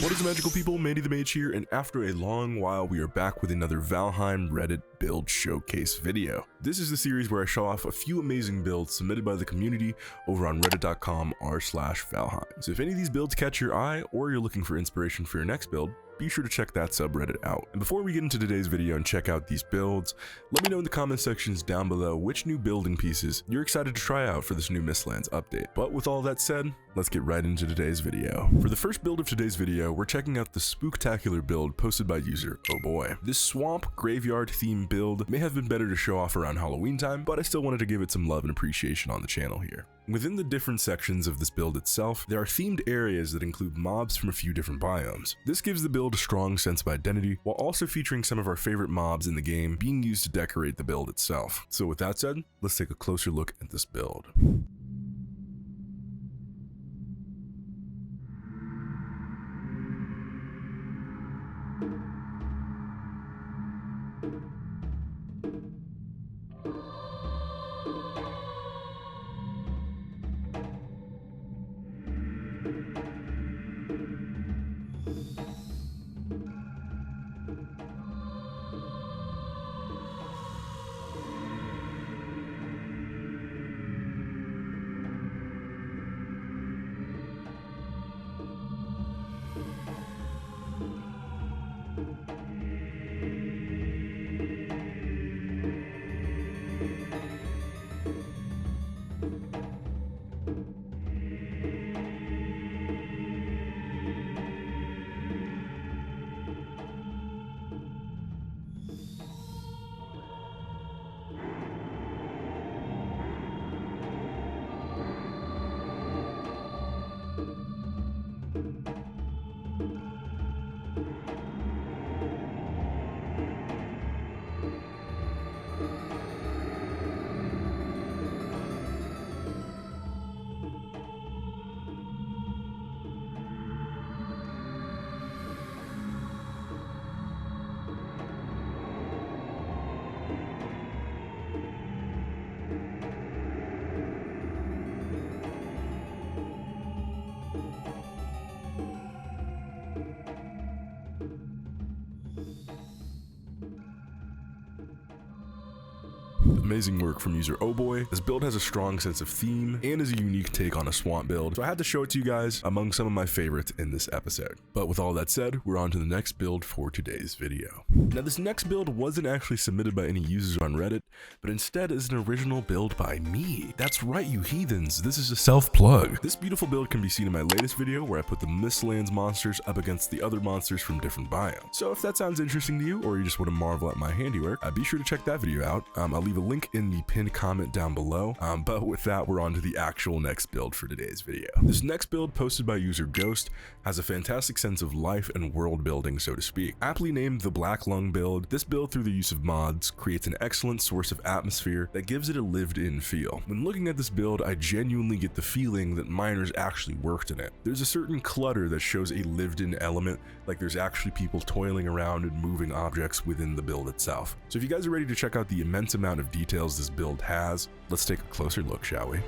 What is magical people, Mandy the Mage here, and after a long while we are back with another Valheim Reddit build showcase video. This is the series where I show off a few amazing builds submitted by the community over on reddit.com/Valheim. So if any of these builds catch your eye or you're looking for inspiration for your next build, be sure to check that subreddit out. And before we get into today's video and check out these builds, let me know in the comment sections down below which new building pieces you're excited to try out for this new Mistlands update. But with all that said, let's get right into today's video. For the first build of today's video, we're checking out the spooktacular build posted by user Oh Boy. This swamp graveyard theme build may have been better to show off around Halloween time, but I still wanted to give it some love and appreciation on the channel here. Within the different sections of this build itself, there are themed areas that include mobs from a few different biomes. This gives the build a strong sense of identity, while also featuring some of our favorite mobs in the game being used to decorate the build itself. So with that said, let's take a closer look at this build. Amazing work from user Oh Boy. This build has a strong sense of theme and is a unique take on a swamp build, so I had to show it to you guys among some of my favorites in this episode. But with all that said, we're on to the next build for today's video. Now this next build wasn't actually submitted by any users on Reddit, but instead is an original build by me. That's right, you heathens, this is a self-plug. This beautiful build can be seen in my latest video where I put the Mistlands monsters up against the other monsters from different biomes. So if that sounds interesting to you, or you just want to marvel at my handiwork, be sure to check that video out. I'll leave a link in the pinned comment down below, but with that, we're on to the actual next build for today's video. This next build, posted by user Ghost, has a fantastic sense of life and world building, so to speak. Aptly named the Black Lung build, this build through the use of mods creates an excellent source of atmosphere that gives it a lived-in feel. When looking at this build, I genuinely get the feeling that miners actually worked in it. There's a certain clutter that shows a lived-in element, like there's actually people toiling around and moving objects within the build itself. So if you guys are ready to check out the immense amount of details this build has, let's take a closer look, shall we?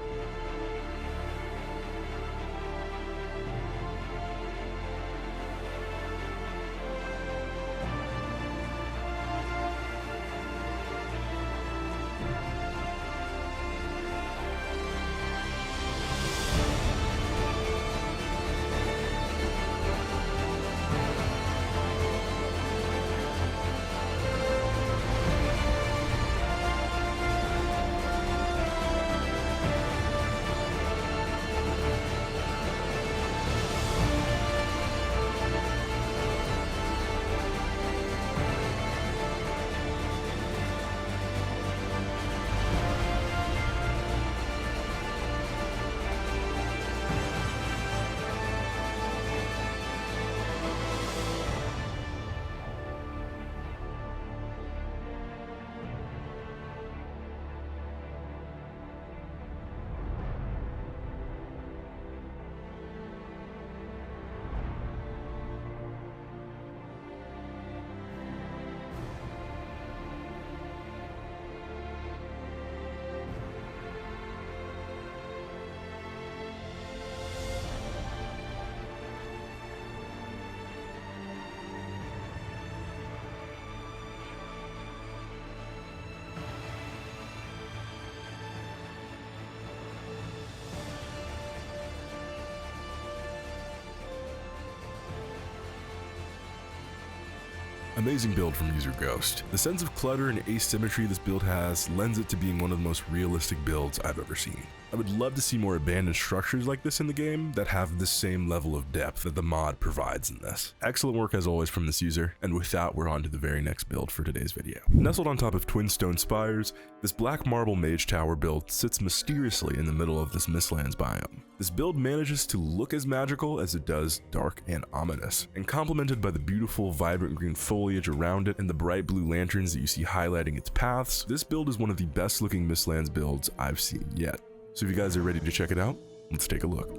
Amazing build from user Ghost. The sense of clutter and asymmetry this build has lends it to being one of the most realistic builds I've ever seen. I would love to see more abandoned structures like this in the game that have the same level of depth that the mod provides in this. Excellent work as always from this user, and with that we're on to the very next build for today's video. Nestled on top of twin stone spires, this black marble mage tower build sits mysteriously in the middle of this Mistlands biome. This build manages to look as magical as it does dark and ominous, and complemented by the beautiful vibrant green foliage around it and the bright blue lanterns that you see highlighting its paths, this build is one of the best looking Mistlands builds I've seen yet. So if you guys are ready to check it out, let's take a look.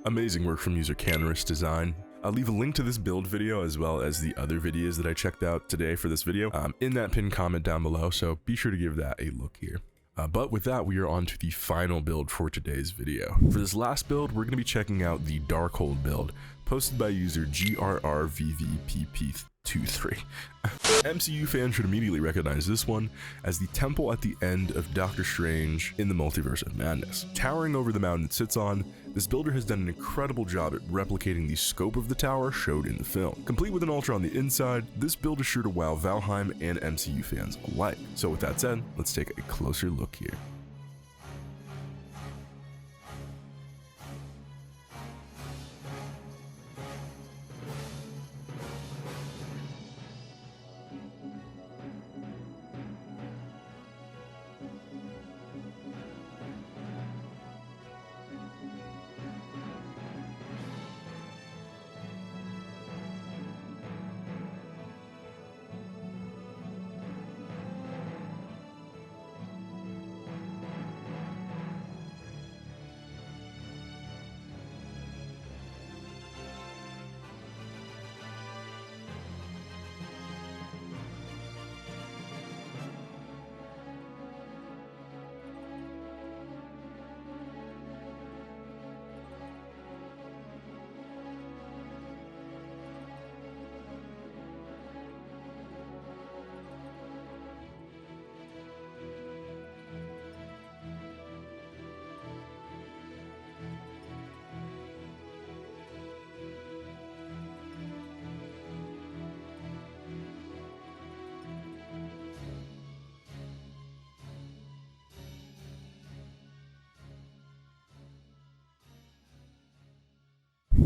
Amazing work from user Canarus Design. I'll leave a link to this build video as well as the other videos that I checked out today for this video in that pinned comment down below, so be sure to give that a look here. But with that, we are on to the final build for today's video. For this last build, we're going to be checking out the Darkhold build, posted by user GRRVVPP23. MCU fans should immediately recognize this one as the temple at the end of Doctor Strange in the Multiverse of Madness. Towering over the mountain it sits on, this builder has done an incredible job at replicating the scope of the tower showed in the film. Complete with an altar on the inside, this build is sure to wow Valheim and MCU fans alike. So with that said, let's take a closer look here.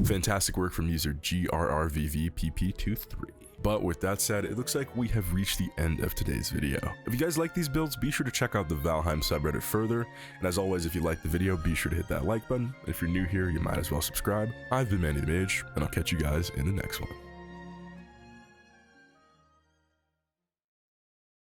Fantastic work from user GRRVVPP23. But with that said, it looks like we have reached the end of today's video. If you guys like these builds, be sure to check out the Valheim subreddit further. And as always, if you liked the video, be sure to hit that like button. If you're new here, you might as well subscribe. I've been Manny the Mage, and I'll catch you guys in the next one.